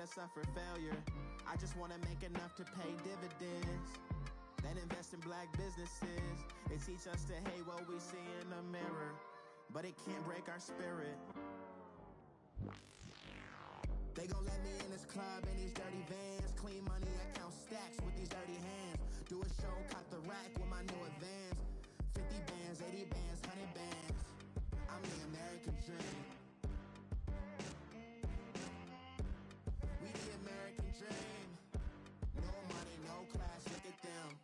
gotta suffer failure. I just wanna make enough to pay dividends, then invest in black businesses. They teach us to hate what we see in the mirror, but it can't break our spirit. They gon' let me in this club in these dirty vans. Clean money, I count stacks with these dirty hands. Do a show, cop the rack with my new advance. 50 bands, 80 bands, 100 bands. I'm the American dream. We the American dream. No money, no class, look at them.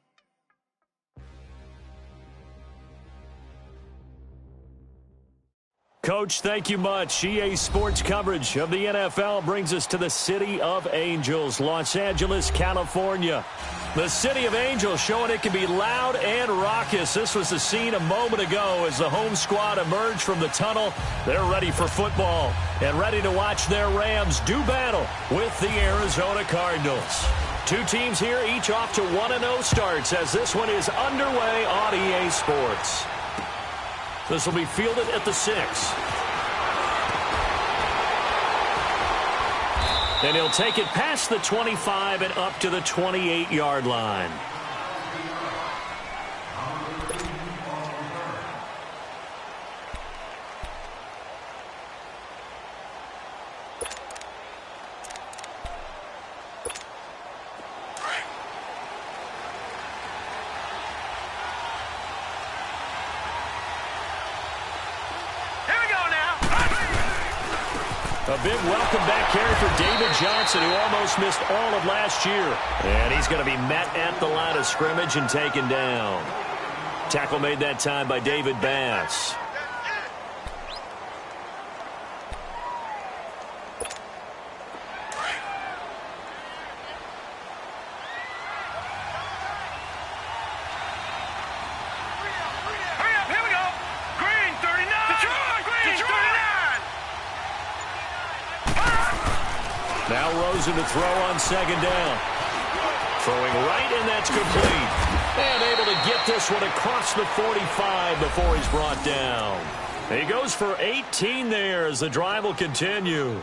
Coach, thank you much. EA Sports coverage of the NFL brings us to the City of Angels, Los Angeles, California. The City of Angels showing it can be loud and raucous. This was the scene a moment ago as the home squad emerged from the tunnel. They're ready for football and ready to watch their Rams do battle with the Arizona Cardinals. Two teams here, each off to 1-0 starts as this one is underway on EA Sports. This will be fielded at the 6. And he'll take it past the 25 and up to the 28-yard line. A big welcome back carry for David Johnson, who almost missed all of last year. And he's going to be met at the line of scrimmage and taken down. Tackle made that time by David Bass. Now Rosen to throw on second down. Throwing right, and that's complete. And able to get this one across the 45 before he's brought down. He goes for 18 there as the drive will continue.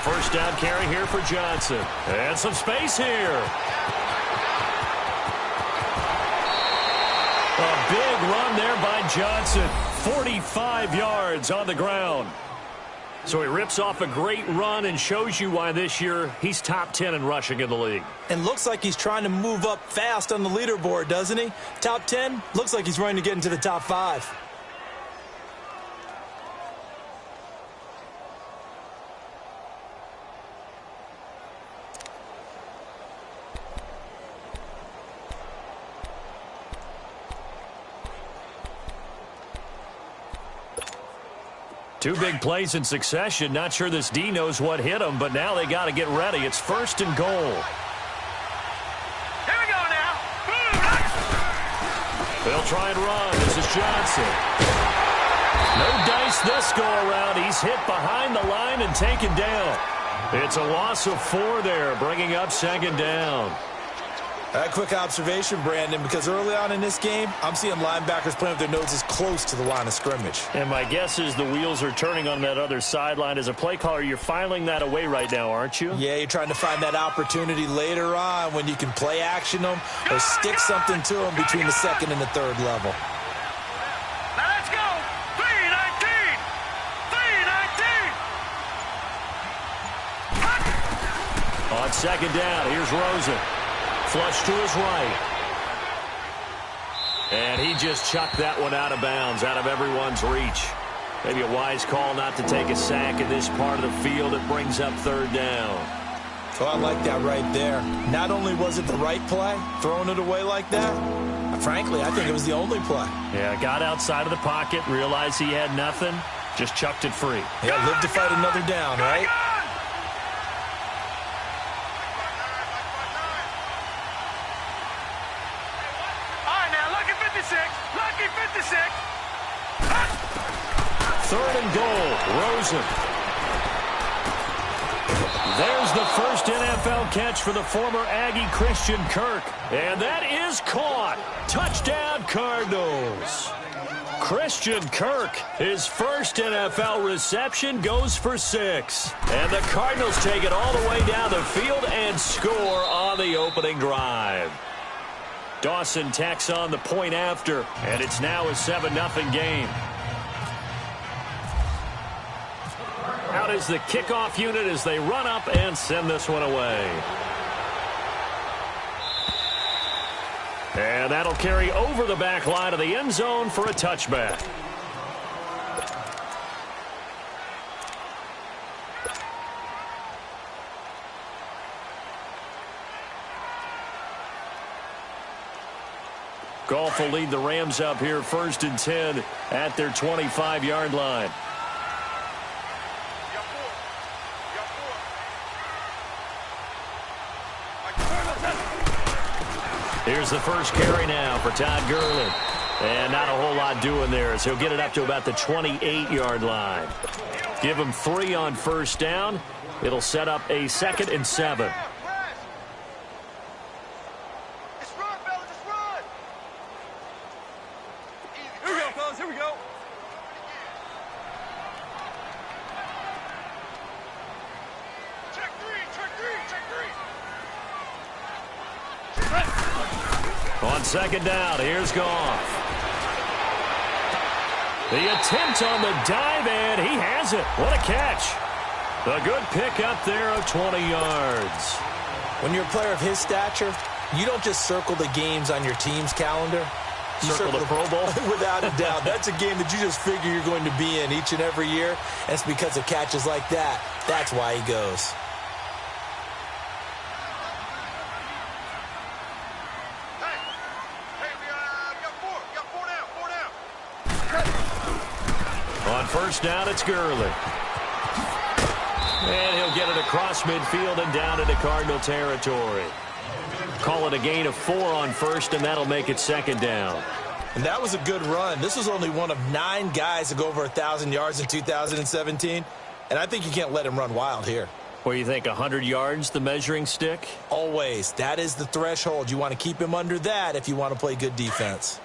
First down carry here for Johnson. And some space here. A big run there by Johnson. 45 yards on the ground. So he rips off a great run and shows you why this year he's top 10 in rushing in the league. And looks like he's trying to move up fast on the leaderboard, doesn't he? Top 10, looks like he's running to get into the top 5. Two big plays in succession. Not sure this D knows what hit him, but now they got to get ready. It's first and goal. Here we go now. They'll try and run. This is Johnson. No dice this go around. He's hit behind the line and taken down. It's a loss of 4 there, bringing up second down. A quick observation, Brandon, because early on in this game, I'm seeing linebackers playing with their noses close to the line of scrimmage. And my guess is the wheels are turning on that other sideline. As a play caller, you're filing that away right now, aren't you? Yeah, you're trying to find that opportunity later on when you can play action them or stick something to them between the second and the third level. Now let's go. 3-19. 3-19. On second down, here's Rosen. Flush to his right. And he just chucked that one out of bounds, out of everyone's reach. Maybe a wise call not to take a sack in this part of the field. It brings up third down. Oh, I like that right there. Not only was it the right play, throwing it away like that, frankly, I think it was the only play. Yeah, got outside of the pocket, realized he had nothing, Just chucked it free. Yeah, live to fight another down, right? All right, now, lucky 56. Lucky 56. Third and goal. Rosen. There's the first NFL catch for the former Aggie Christian Kirk. And that is caught. Touchdown, Cardinals. Christian Kirk, his first NFL reception, goes for 6. And the Cardinals take it all the way down the field and score on the opening drive. Dawson tacks on the point after, and it's now a 7-0 game. Out is the kickoff unit as they run up and send this one away. And that'll carry over the back line of the end zone for a touchback. Goff will lead the Rams up here 1st and 10 at their 25-yard line. Here's the first carry now for Todd Gurley. And not a whole lot doing there as he'll get it up to about the 28-yard line. Give him 3 on first down. It'll set up a 2nd and 7. Just run, fellas, just run. Here we go, fellas, here we go. Check 3, check 3, check 3. On second down, here's Goff. The attempt on the dive, and he has it. What a catch. A good pick up there of 20 yards. When you're a player of his stature, you don't just circle the games on your team's calendar. You Circle the Pro Bowl? Without a doubt. That's a game that you just figure you're going to be in each and every year. And it's because of catches like that. That's why he goes. On first down, it's Gurley. And he'll get it across midfield and down into Cardinal territory. Call it a gain of 4 on first, and that'll make it 2nd down. And that was a good run. This was only one of 9 guys to go over 1,000 yards in 2017. And I think you can't let him run wild here. What do you think, 100 yards, the measuring stick? Always. That is the threshold. You want to keep him under that if you want to play good defense.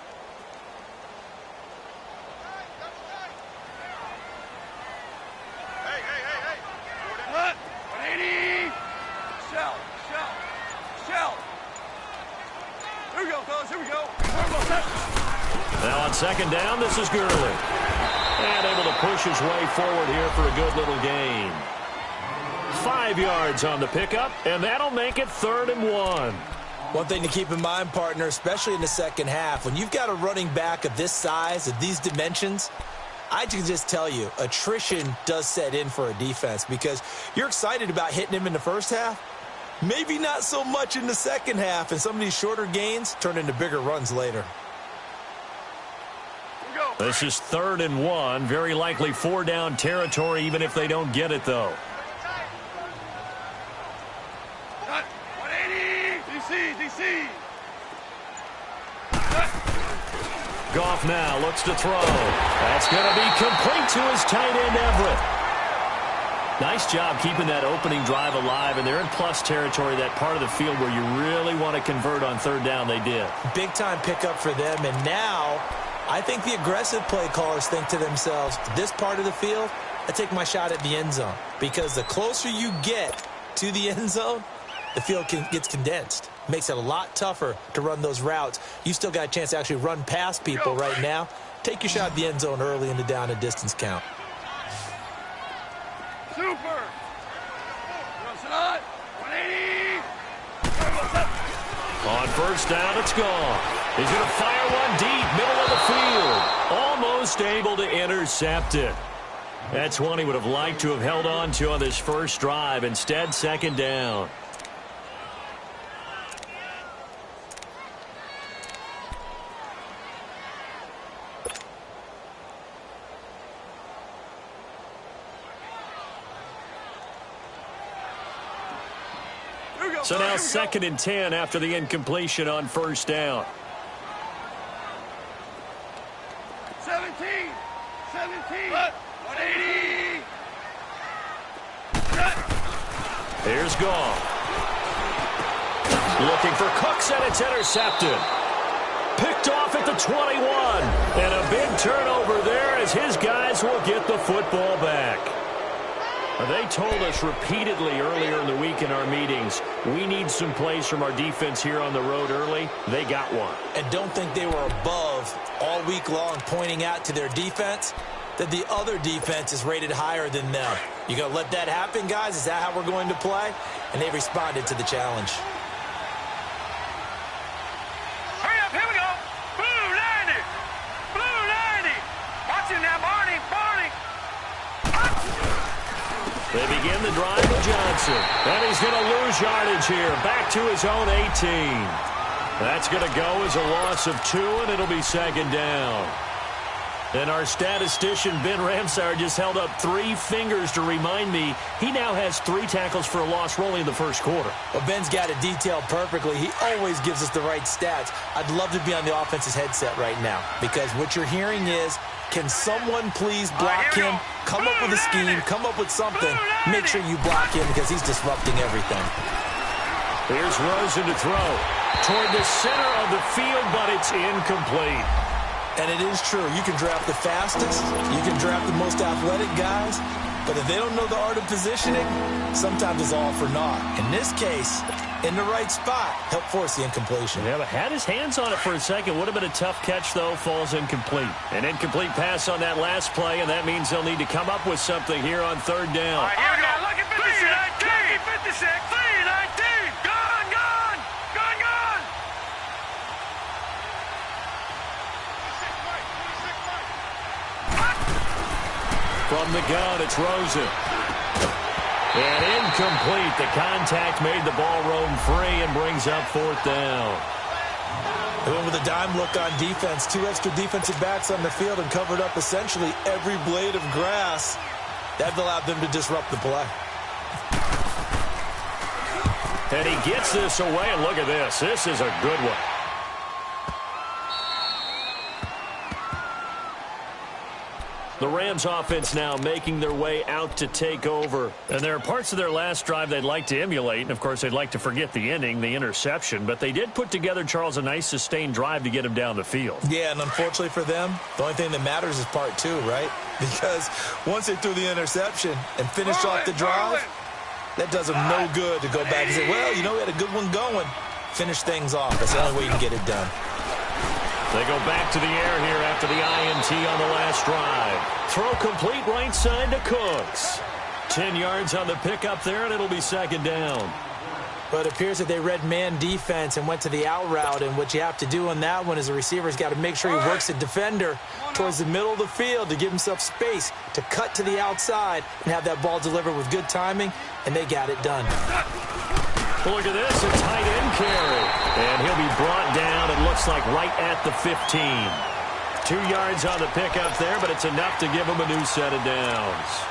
Now on second down, this is Gurley. And able to push his way forward here for a good little gain. 5 yards on the pickup, and that'll make it 3rd and 1. One thing to keep in mind, partner, especially in the second half, when you've got a running back of this size, of these dimensions, I can just tell you, attrition does set in for a defense because you're excited about hitting him in the first half. Maybe not so much in the second half, and some of these shorter gains turn into bigger runs later. This is 3rd and 1. Very likely 4-down territory, even if they don't get it, though. 180! DC! Goff now looks to throw. That's going to be complete to his tight end, Everett. Nice job keeping that opening drive alive, and they're in plus territory, that part of the field where you really want to convert on 3rd down. They did. Big-time pickup for them, and now I think the aggressive play callers think to themselves, this part of the field, I take my shot at the end zone. Because the closer you get to the end zone, the field gets condensed. Makes it a lot tougher to run those routes. You still got a chance to actually run past people right now. Take your shot at the end zone early in the down and distance count. Super! 180! On first down, it's gone. He's going to fire one deep, middle of the field. Almost able to intercept it. That's one he would have liked to have held on to on this first drive. Instead, 2nd down. So now 2nd and 10 after the incompletion on first down. 17. 180. Here's Goff. Looking for Cooks, and it's intercepted. Picked off at the 21. And a big turnover there as his guys will get the football back. They told us repeatedly earlier in the week in our meetings, we need some plays from our defense here on the road early. They got one. And don't think they were above all week long pointing out to their defense that the other defense is rated higher than them. You going to let that happen, guys? Is that how we're going to play? And they responded to the challenge. Hurry up, here we go. Blue 90. Blue 90. Watch him now, Barney. They begin the drive with Johnson. And he's going to lose yardage here. Back to his own 18. That's going to go as a loss of 2, and it'll be 2nd down. And our statistician, Ben Ramsauer, just held up 3 fingers to remind me he now has 3 tackles for a loss rolling in the first quarter. Well, Ben's got it detailed perfectly. He always gives us the right stats. I'd love to be on the offense's headset right now because what you're hearing is, can someone please block him? Come up with a scheme. Come up with something. Make sure you block him because he's disrupting everything. Here's Rosen to throw toward the center of the field, but it's incomplete. And it is true. You can draft the fastest. You can draft the most athletic guys. But if they don't know the art of positioning, sometimes it's all for naught. In this case, in the right spot, help force the incompletion. Yeah, but had his hands on it for a second. Would have been a tough catch, though. Falls incomplete. An incomplete pass on that last play, and that means they'll need to come up with something here on 3rd down. All right, here we go. Look at 56. 56. 319. Gone. From the gun, it's Rosen. And incomplete. The contact made the ball roam free and brings up 4th down. They went with a dime look on defense. 2 extra defensive backs on the field and covered up essentially every blade of grass. That allowed them to disrupt the play. And he gets this away, and look at this. This is a good one. The Rams offense now making their way out to take over. And there are parts of their last drive they'd like to emulate. And, of course, they'd like to forget the ending, the interception. But they did put together, Charles, a nice sustained drive to get him down the field. Yeah, and unfortunately for them, the only thing that matters is part 2, right? Because once they threw the interception and finished off the drive, that does them no good to go back and say, well, you know, we had a good one going. Finish things off. That's the only way you can get it done. They go back to the air here after the INT on the last drive. Throw complete right side to Cooks. 10 yards on the pickup there, and it'll be 2nd down. But it appears that they read man defense and went to the out route, and what you have to do on that one is the receiver's got to make sure he works the defender towards the middle of the field to give himself space to cut to the outside and have that ball delivered with good timing, and they got it done. Look at this, a tight end carry. And he'll be brought down, it looks like right at the 15. 2 yards on the pickup there, but it's enough to give him a new set of downs.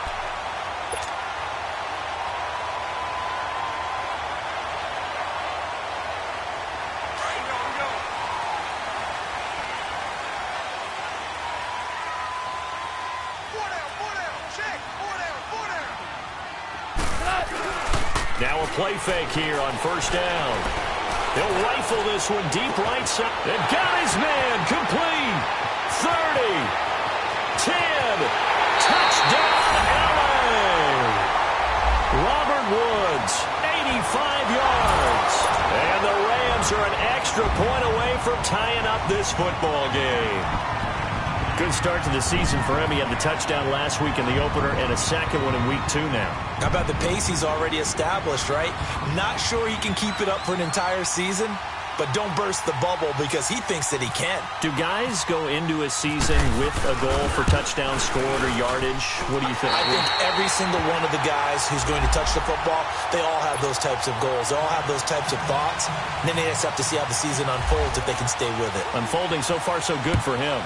Now a play fake here on 1st down. He'll rifle this one deep right side. And got his man complete. 30. 10. Touchdown, LA. Robert Woods, 85 yards. And the Rams are an extra point away from tying up this football game. Good start to the season for him. He had the touchdown last week in the opener and a second one in week 2 now. How about the pace he's already established, right? Not sure he can keep it up for an entire season, but don't burst the bubble because he thinks that he can. Do guys go into a season with a goal for touchdown scored or yardage? What do you think? I think every single one of the guys who's going to touch the football, they all have those types of goals. They all have those types of thoughts. And then they just have to see how the season unfolds if they can stay with it. Unfolding so far so good for him.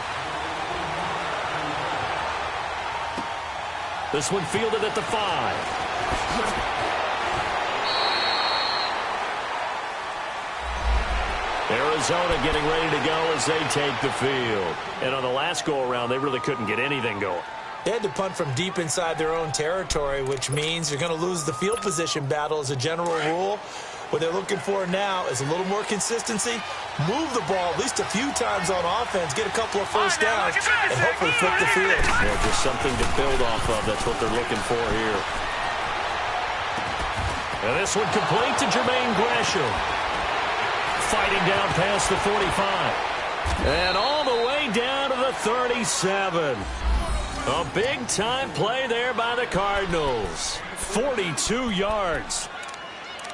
This one fielded at the 5. Arizona getting ready to go as they take the field. And on the last go-around, they really couldn't get anything going. They had to punt from deep inside their own territory, which means you're going to lose the field position battle as a general rule. What they're looking for now is a little more consistency, move the ball at least a few times on offense, get a couple of first downs, and hopefully flip the field. Yeah, just something to build off of. That's what they're looking for here. And this one complete to Jermaine Gresham. Fighting down past the 45. And all the way down to the 37. A big-time play there by the Cardinals. 42 yards.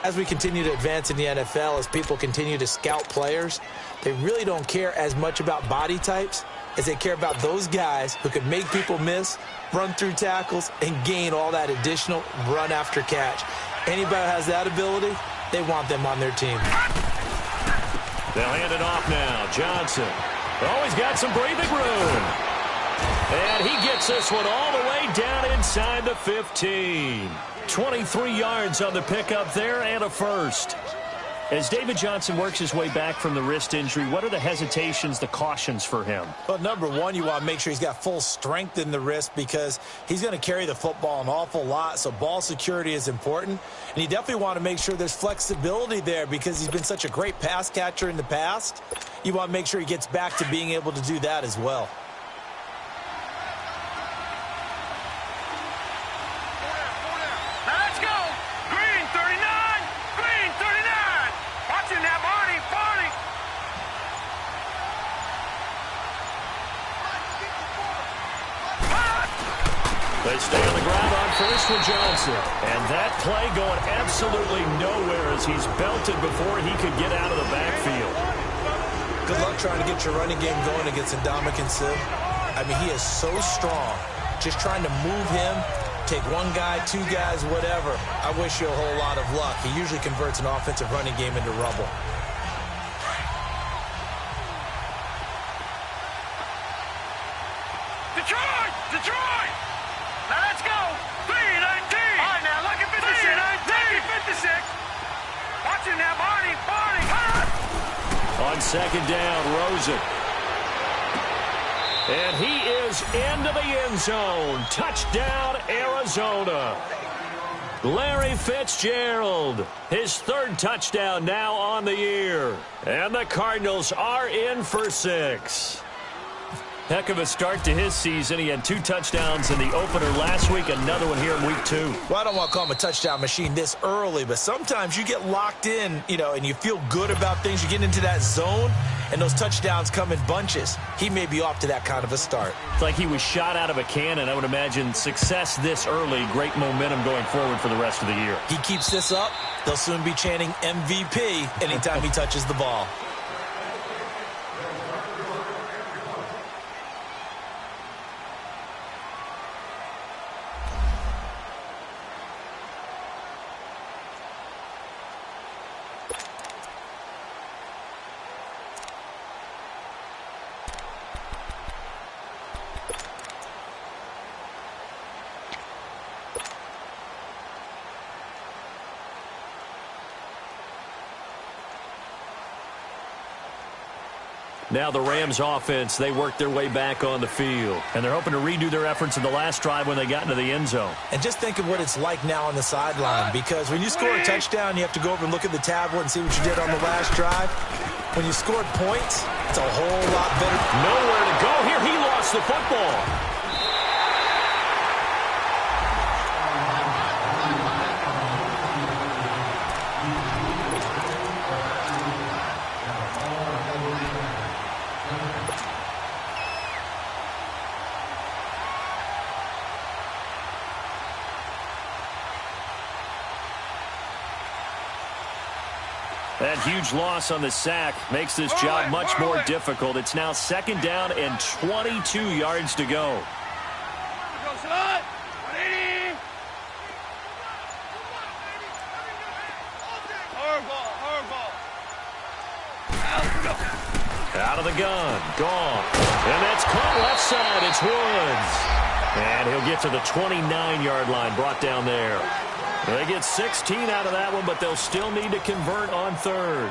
As we continue to advance in the NFL, as people continue to scout players, they really don't care as much about body types as they care about those guys who can make people miss, run through tackles, and gain all that additional run after catch. Anybody who has that ability, they want them on their team. They'll hand it off now. Johnson. Oh, he's got some breathing room. And he gets this one all the way down inside the 15. 23 yards on the pickup there and a first. As David Johnson works his way back from the wrist injury, what are the hesitations, the cautions for him? Well, number one, you want to make sure he's got full strength in the wrist because he's going to carry the football an awful lot, so ball security is important. And you definitely want to make sure there's flexibility there because he's been such a great pass catcher in the past. You want to make sure he gets back to being able to do that as well. They stay on the ground on first with Johnson. And that play going absolutely nowhere as he's belted before he could get out of the backfield. Good luck trying to get your running game going against Ndamukong Suh. I mean, he is so strong. Just trying to move him, take one guy, two guys, whatever. I wish you a whole lot of luck. He usually converts an offensive running game into rubble. Detroit! Detroit! Now let's go! 3-19! All right, now look at 56. 56. Watching now, Barney. On second down, Rosen. And he is into the end zone. Touchdown, Arizona. Larry Fitzgerald, his third touchdown now on the year. And the Cardinals are in for 6. Heck of a start to his season. He had 2 touchdowns in the opener last week, another one here in week 2. Well, I don't want to call him a touchdown machine this early, but sometimes you get locked in, and you feel good about things. You get into that zone, and those touchdowns come in bunches. He may be off to that kind of a start. It's like he was shot out of a cannon. I would imagine success this early, great momentum going forward for the rest of the year. He keeps this up, they'll soon be chanting MVP anytime he touches the ball. Now the Rams offense, they worked their way back on the field. And they're hoping to redo their efforts in the last drive when they got into the end zone. And just think of what it's like now on the sideline. Because when you score a touchdown, you have to go over and look at the tablet and see what you did on the last drive. When you scored points, it's a whole lot better. Nowhere to go here. He lost the football. That huge loss on the sack makes this job much more difficult. It's now second down and 22 yards to go. Out of the gun, gone. And that's caught left side. It's Woods. And he'll get to the 29-yard line, brought down there. They get 16 out of that one, but they'll still need to convert on third.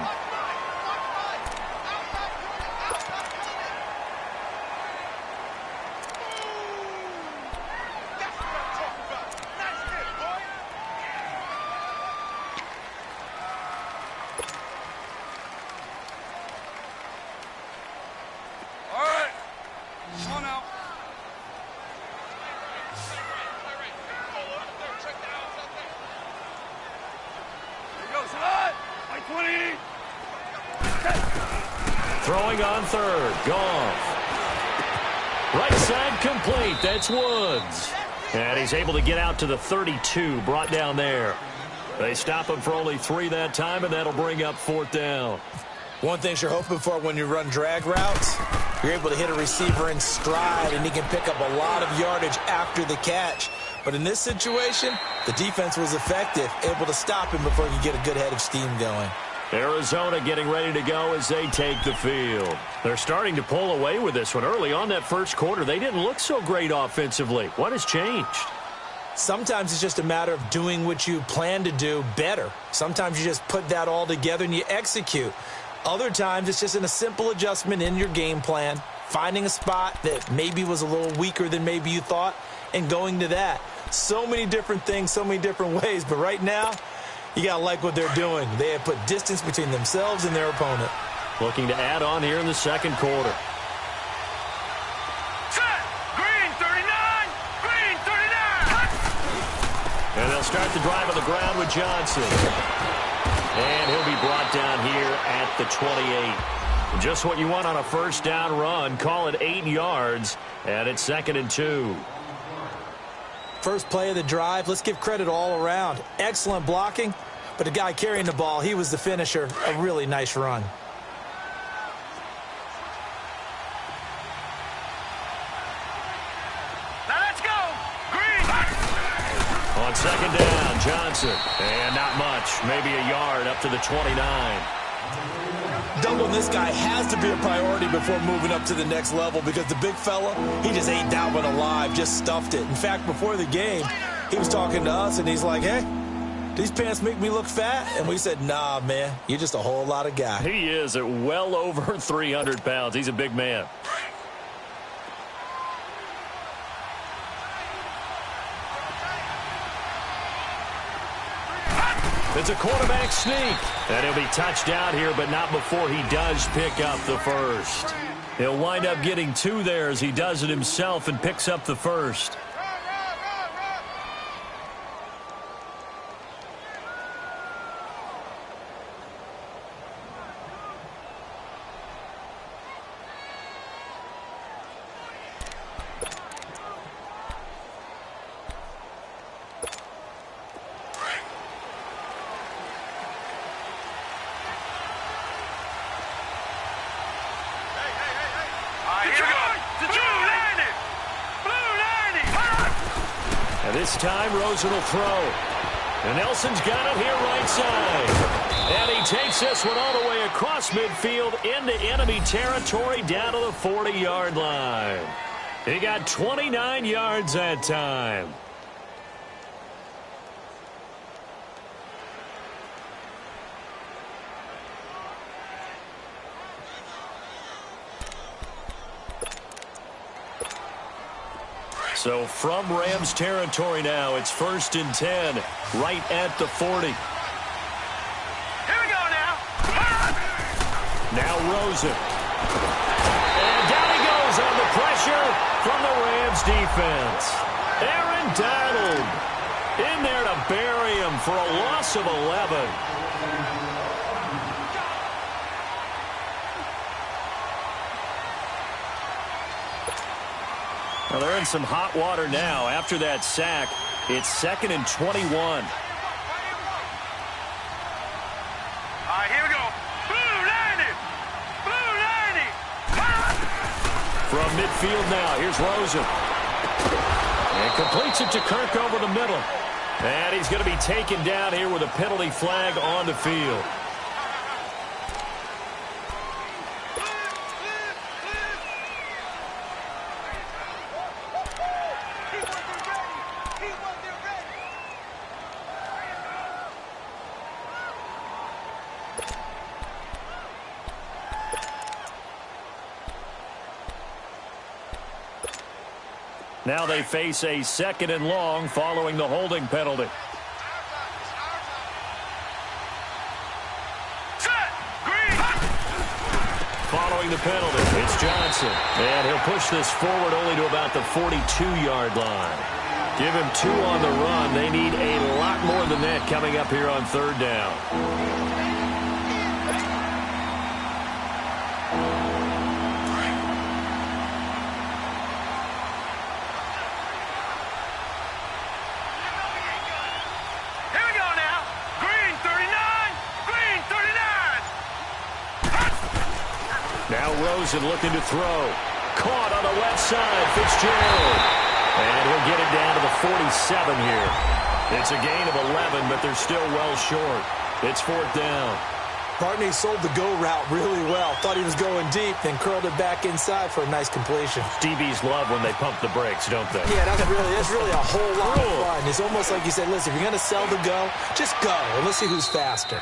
Throwing on third. Goff. Right side complete. That's Woods. And he's able to get out to the 32, brought down there. They stop him for only 3 that time, and that'll bring up 4th down. One thing you're hoping for when you run drag routes, you're able to hit a receiver in stride, and he can pick up a lot of yardage after the catch. But in this situation, the defense was effective, able to stop him before he could get a good head of steam going. Arizona getting ready to go as they take the field. They're starting to pull away with this one. Early on that first quarter, they didn't look so great offensively. What has changed? Sometimes it's just a matter of doing what you plan to do better. Sometimes you just put that all together and you execute. Other times it's just in a simple adjustment in your game plan, finding a spot that maybe was a little weaker than maybe you thought, and going to that. So many different things, so many different ways, but right now, you got to like what they're doing. They have put distance between themselves and their opponent. Looking to add on here in the second quarter. Set! Green 39! Green 39! And they'll start the drive on the ground with Johnson. And he'll be brought down here at the 28. Just what you want on a first down run. Call it 8 yards, and it's 2nd and 2. First play of the drive, let's give credit all around. Excellent blocking, but the guy carrying the ball, he was the finisher. A really nice run. Now let's go! Green! On 2nd down, Johnson. And not much, maybe a yard up to the 29. Doubling this guy has to be a priority before moving up to the next level because the big fella, he just ate that one alive, just stuffed it. In fact, before the game, he was talking to us, and he's like, hey, these pants make me look fat? And we said, nah, man, you're just a whole lot of guy. He is at well over 300 pounds. He's a big man. It's a quarterback sneak. And he'll be touched down here, but not before he does pick up the first. He'll wind up getting 2 there as he does it himself and picks up the first. This time, Rosen will throw. And Nelson's got it here right side. And he takes this one all the way across midfield into enemy territory down to the 40-yard line. He got 29 yards that time. So from Rams territory now, it's 1st and 10, right at the 40. Here we go now. Now Rosen. And down he goes on the pressure from the Rams defense. Aaron Donald in there to bury him for a loss of 11. Well, they're in some hot water now. After that sack, it's 2nd and 21. All right, here we go. Blue 90! Blue 90! From midfield now, here's Rosen. And completes it to Kirk over the middle. And he's going to be taken down here with a penalty flag on the field. Now they face a 2nd and long following the holding penalty. Set! Green! Following the penalty, it's Johnson. And he'll push this forward only to about the 42-yard line. Give him 2 on the run. They need a lot more than that coming up here on 3rd down. Rosen looking to throw. Caught on the left side, Fitzgerald. And he'll get it down to the 47 here. It's a gain of 11, but they're still well short. It's 4th down. Barney sold the go route really well. Thought he was going deep, then curled it back inside for a nice completion. DBs love when they pump the brakes, don't they? Yeah, that's really a whole lot of fun. It's almost like you said, listen, if you're going to sell the go, just go, and let's see who's faster.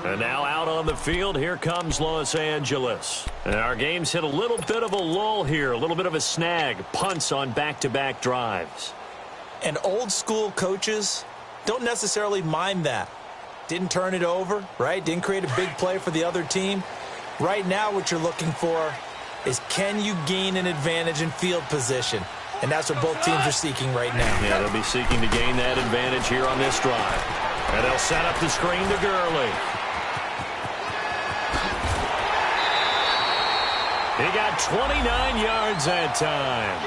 And now out on the field, here comes Los Angeles. And our game's hit a little bit of a lull here, a little bit of a snag. Punts on back-to-back drives. And old-school coaches don't necessarily mind that. Didn't turn it over, right? Didn't create a big play for the other team. Right now what you're looking for is, can you gain an advantage in field position? And that's what both teams are seeking right now. Yeah, they'll be seeking to gain that advantage here on this drive. And they'll set up the screen to Gurley. He got 29 yards that time.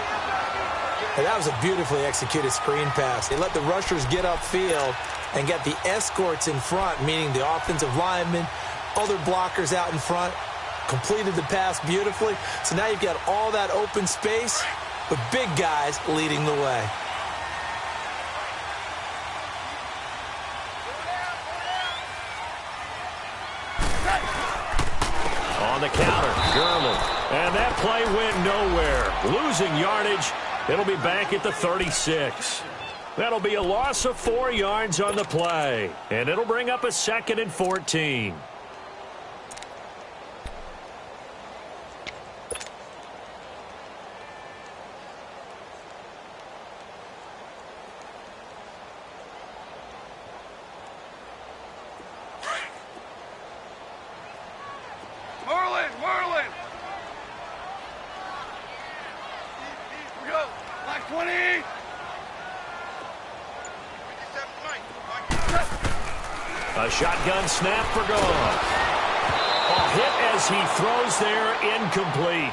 And that was a beautifully executed screen pass. They let the rushers get upfield and get the escorts in front, meaning the offensive linemen, other blockers out in front, completed the pass beautifully. So now you've got all that open space with big guys leading the way. On the counter, Gurley. And that play went nowhere. Losing yardage. It'll be back at the 36. That'll be a loss of 4 yards on the play. And it'll bring up a 2nd and 14. Marlin! Here we go. Black 20. A shotgun snap for Goff. A hit as he throws there, incomplete.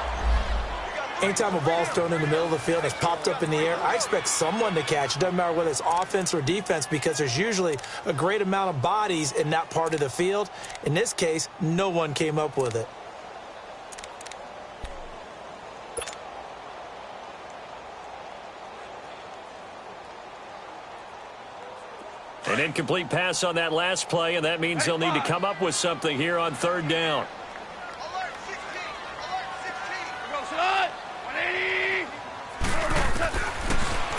Anytime a ball's thrown in the middle of the field and it's popped up in the air, I expect someone to catch. It doesn't matter whether it's offense or defense, because there's usually a great amount of bodies in that part of the field. In this case, no one came up with it. An incomplete pass on that last play, and that means they'll need to come up with something here on 3rd down. Alert 16. Alert 16. Goes on. 180.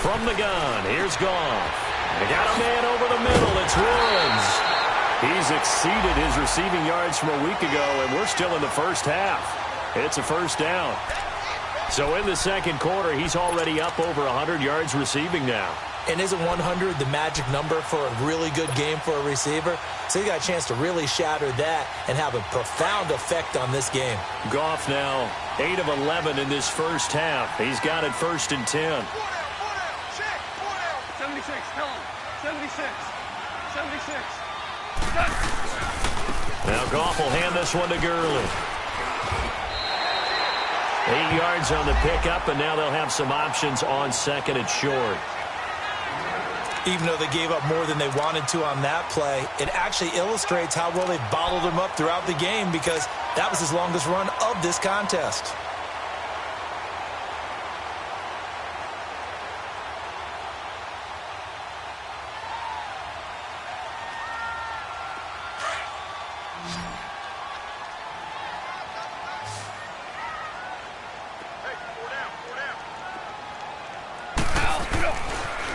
From the gun, here's Goff. They got a man over the middle. It's Woods. He's exceeded his receiving yards from a week ago, and we're still in the first half. It's a 1st down. So in the 2nd quarter, he's already up over 100 yards receiving now. And isn't 100 the magic number for a really good game for a receiver? So he got a chance to really shatter that and have a profound effect on this game. Goff now 8 of 11 in this first half. He's got it 1st and 10. 76, tell him. 76. Now Goff will hand this one to Gurley. 8 yards on the pickup, and now they'll have some options on 2nd and short. Even though they gave up more than they wanted to on that play, it actually illustrates how well they bottled him up throughout the game, because that was his longest run of this contest.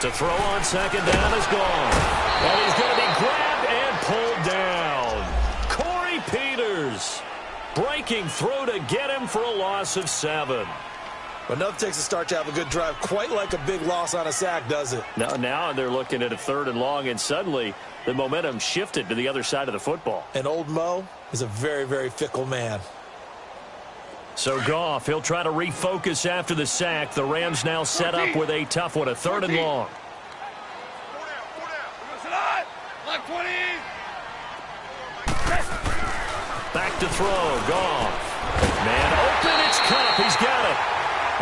To throw on 2nd down is gone. And he's going to be grabbed and pulled down. Corey Peters breaking through to get him for a loss of 7. But enough takes a start to have a good drive. Quite like a big loss on a sack, does it? Now they're looking at a 3rd and long, and suddenly the momentum shifted to the other side of the football. And old Mo is a very, very fickle man. So Goff, he'll try to refocus after the sack. The Rams now set up with a tough one, a 3rd and long. 20. Back to throw, Goff. Man open, it's Kupp, he's got it.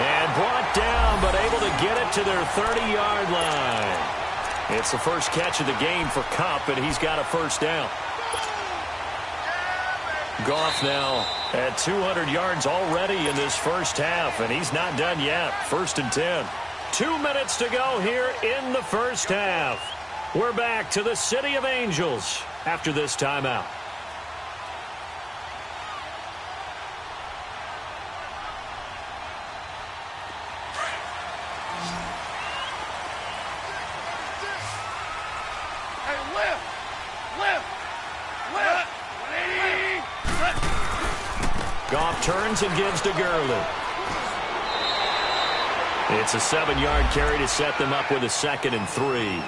And brought down, but able to get it to their 30-yard line. It's the first catch of the game for Kupp, and he's got a 1st down. Goff now at 200 yards already in this first half, and he's not done yet. 1st and 10. 2 minutes to go here in the first half. We're back to the City of Angels after this timeout. Goff turns and gives to Gurley. It's a 7-yard carry to set them up with a 2nd and 3.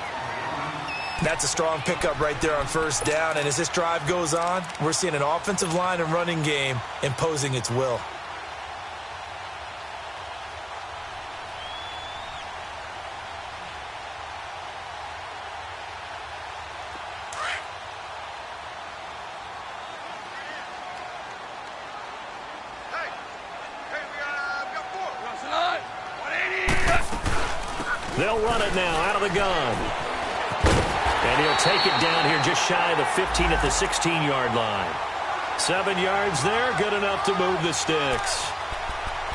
That's a strong pickup right there on 1st down, and as this drive goes on, we're seeing an offensive line and running game imposing its will. They'll run it now out of the gun. And he'll take it down here just shy of the 15 at the 16-yard line. 7 yards there, good enough to move the sticks.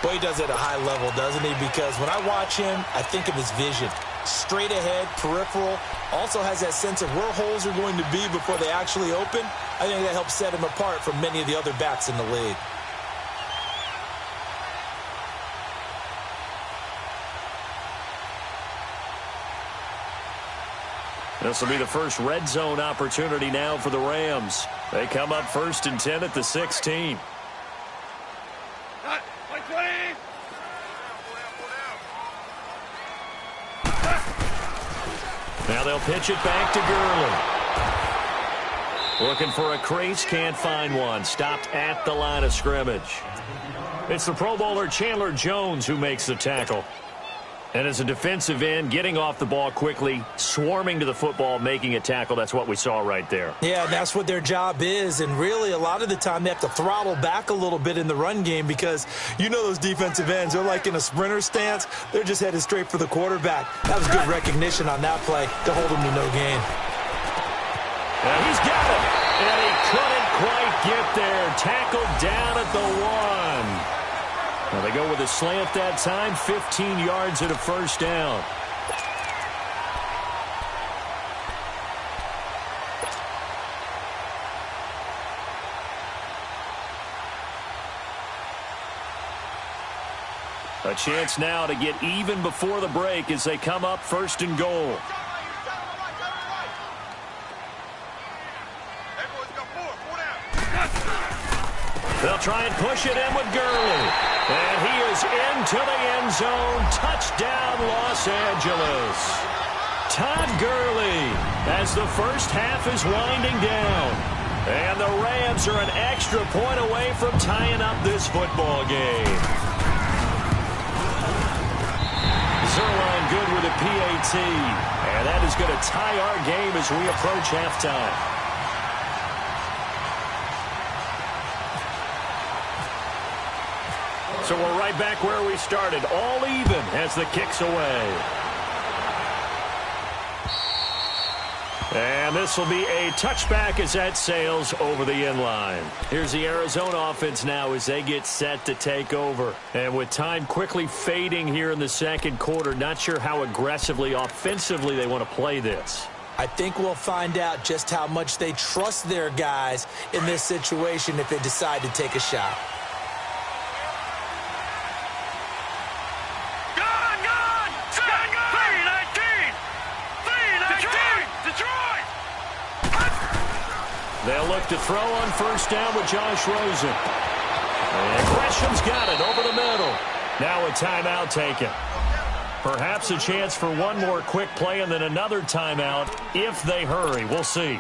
Boy, he does it at a high level, doesn't he? Because when I watch him, I think of his vision. Straight ahead, peripheral, also has that sense of where holes are going to be before they actually open. I think that helps set him apart from many of the other backs in the league. This will be the first red zone opportunity now for the Rams. They come up 1st and 10 at the 16. Now they'll pitch it back to Gurley. Looking for a crease, can't find one. Stopped at the line of scrimmage. It's the Pro Bowler Chandler Jones who makes the tackle. And as a defensive end, getting off the ball quickly, swarming to the football, making a tackle, that's what we saw right there. Yeah, and that's what their job is. And really, a lot of the time, they have to throttle back a little bit in the run game because you know those defensive ends, they're like in a sprinter stance. They're just headed straight for the quarterback. That was good recognition on that play to hold him to no gain. And he's got it. And he couldn't quite get there. Tackled down at the 1. Now they go with a slant that time, 15 yards at a 1st down. A chance now to get even before the break as they come up 1st and goal. They'll try and push it in with Gurley. And he is into the end zone. Touchdown, Los Angeles. Todd Gurley as the first half is winding down. And the Rams are an extra point away from tying up this football game. Zerline good with a PAT. And that is going to tie our game as we approach halftime. So we're right back where we started, all even as the kick's away. And this will be a touchback as that sails over the end line. Here's the Arizona offense now as they get set to take over. And with time quickly fading here in the 2nd quarter, not sure how aggressively, offensively they want to play this. I think we'll find out just how much they trust their guys in this situation if they decide to take a shot. They'll look to throw on 1st down with Josh Rosen. And Gresham's got it over the middle. Now a timeout taken. Perhaps a chance for one more quick play and then another timeout if they hurry. We'll see.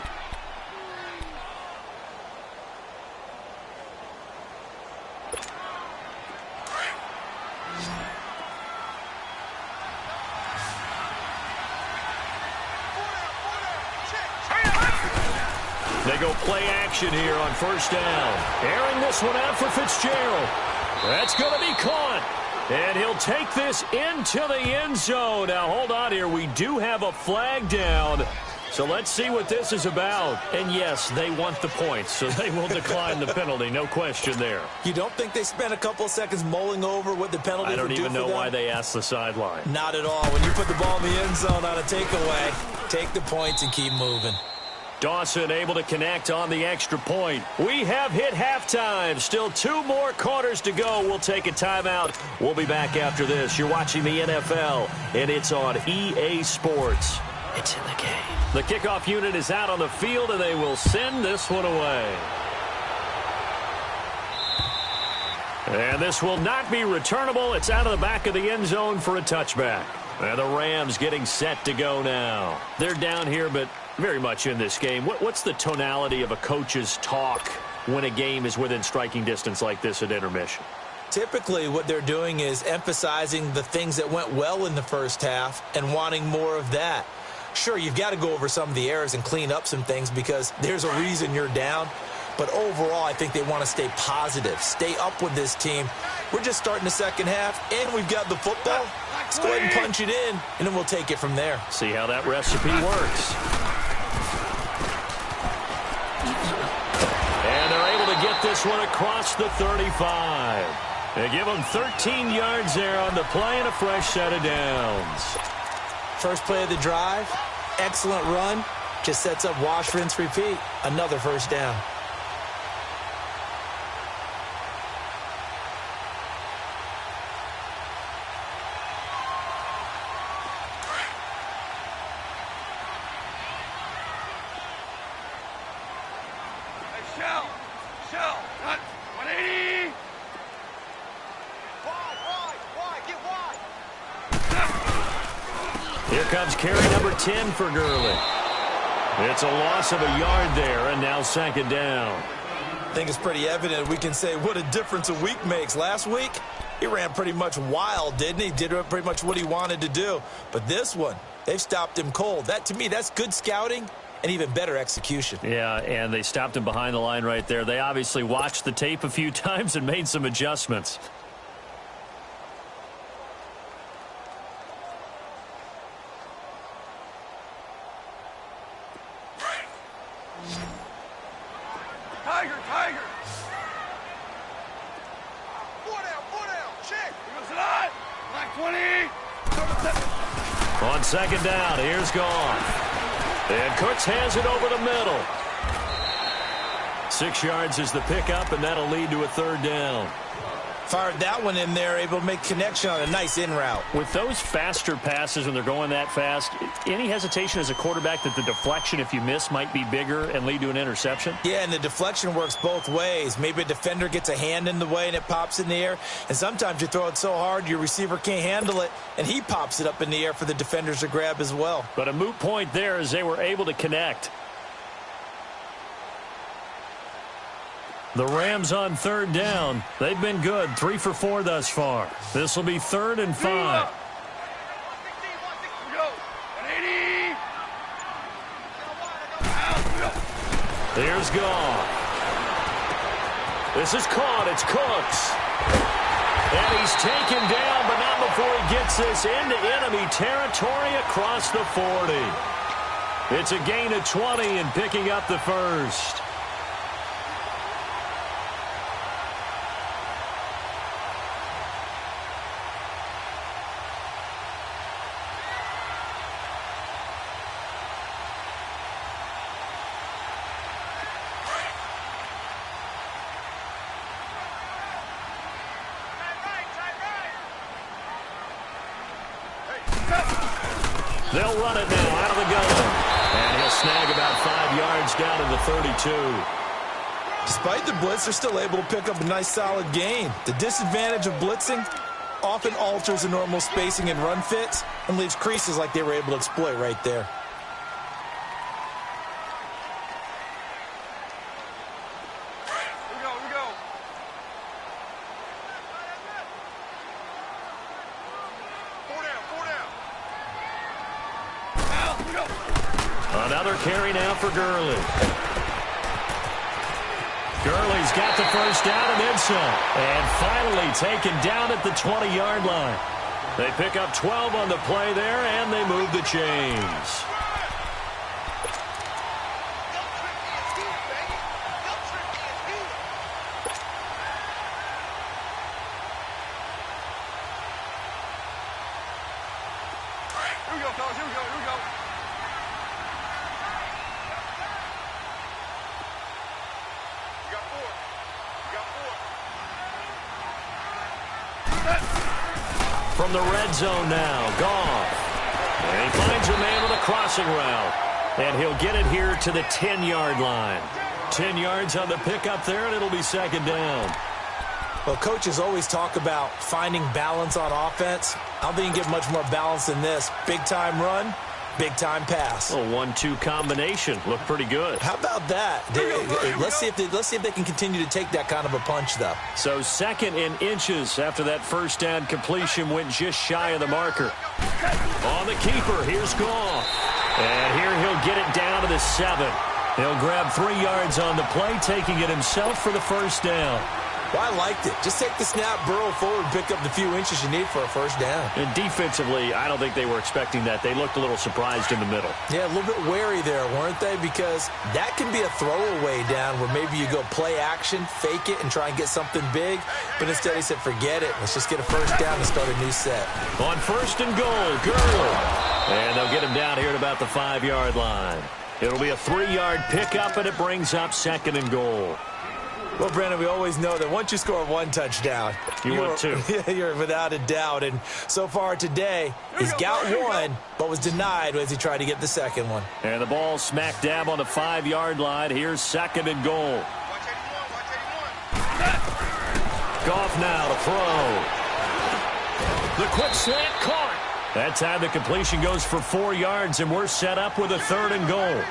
They go play action here on 1st down. Airing this one out for Fitzgerald. That's going to be caught. And he'll take this into the end zone. Now, hold on here. We do have a flag down. So let's see what this is about. And yes, they want the points, so they will decline the penalty. No question there. You don't think they spent a couple of seconds mulling over what the penalty would do for them? I don't even know why they asked the sideline. Not at all. When you put the ball in the end zone on a takeaway, take the points and keep moving. Dawson able to connect on the extra point. We have hit halftime. Still 2 more quarters to go. We'll take a timeout. We'll be back after this. You're watching the NFL, and it's on EA Sports. It's in the game. The kickoff unit is out on the field, and they will send this one away. And this will not be returnable. It's out of the back of the end zone for a touchback. And the Rams getting set to go now. They're down here, but very much in this game. What's the tonality of a coach's talk when a game is within striking distance like this at intermission? Typically, what they're doing is emphasizing the things that went well in the first half and wanting more of that. Sure, you've got to go over some of the errors and clean up some things because there's a reason you're down. But overall, I think they want to stay positive, stay up with this team. We're just starting the second half, and we've got the football. Let's go ahead and punch it in, and then we'll take it from there. See how that recipe works. And they're able to get this one across the 35. They give them 13 yards there on the play and a fresh set of downs. First play of the drive, excellent run. Just sets up wash, rinse, repeat. Another first down. Here comes carry number 10 for Gurley. It's a loss of a yard there, and now second down. I think it's pretty evident. We can say what a difference a week makes. Last week, he ran pretty much wild, didn't he? Did pretty much what he wanted to do. But this one, they've stopped him cold. That, to me, that's good scouting and even better execution. Yeah, and they stopped him behind the line right there. They obviously watched the tape a few times and made some adjustments. Tiger! Four down, check! He goes alive! Black 20! On second down, here's Goff. And Cooks has it over the middle. 6 yards is the pickup, and that'll lead to a third down. Fired that one in there, able to make connection on a nice in route. With those faster passes when they're going that fast, any hesitation as a quarterback that the deflection, if you miss, might be bigger and lead to an interception? Yeah, and the deflection works both ways. Maybe a defender gets a hand in the way and it pops in the air. And sometimes you throw it so hard your receiver can't handle it, and he pops it up in the air for the defenders to grab as well. But a moot point there as they were able to connect. The Rams on third down. They've been good, 3 for 4 thus far. This will be 3rd and 5. Here's Goff. This is caught. It's Cooks. And he's taken down, but not before he gets this into enemy territory across the 40. It's a gain of 20 and picking up the first. They'll run it now out of the gun. And he'll snag about 5 yards down to the 32. Despite the blitz, they're still able to pick up a nice solid gain. The disadvantage of blitzing often alters the normal spacing and run fits and leaves creases like they were able to exploit right there. Another carry now for Gurley. Gurley's got the first down and then some. And finally taken down at the 20-yard line. They pick up 12 on the play there, and they move the chains. Here we go, fellas. Here we go. Here we go. You got 4. You got 4. From the red zone now, Goff. And he finds a man with a crossing route. And he'll get it here to the 10-yard line. 10 yards on the pickup there, and it'll be second down. Well, coaches always talk about finding balance on offense. I don't think you get much more balance than this. Big-time run, big-time pass. A 1-2 combination. Looked pretty good. How about that? Let's see if they can continue to take that kind of a punch, though. So second in inches after that first down completion went just shy of the marker. On the keeper, here's Goff. And here he'll get it down to the 7. He'll grab 3 yards on the play, taking it himself for the first down. Well, I liked it. Just take the snap, burrow forward, pick up the few inches you need for a first down. And defensively, I don't think they were expecting that. They looked a little surprised in the middle. Yeah, a little bit wary there, weren't they? Because that can be a throwaway down where maybe you go play action, fake it, and try and get something big. But instead he said, forget it. Let's just get a first down and start a new set. On first and goal, Gurley. And they'll get him down here at about the 5-yard line. It'll be a 3-yard pickup, and it brings up second and goal. Well, Brandon, we always know that once you score 1 touchdown, want 2. You're without a doubt. And so far today, he's got 1, but was denied as he tried to get the second one. And the ball smack dab on the 5-yard line. Here's second and goal. Goff now to throw. The quick slant caught. That time the completion goes for 4 yards, and we're set up with a 3rd and goal.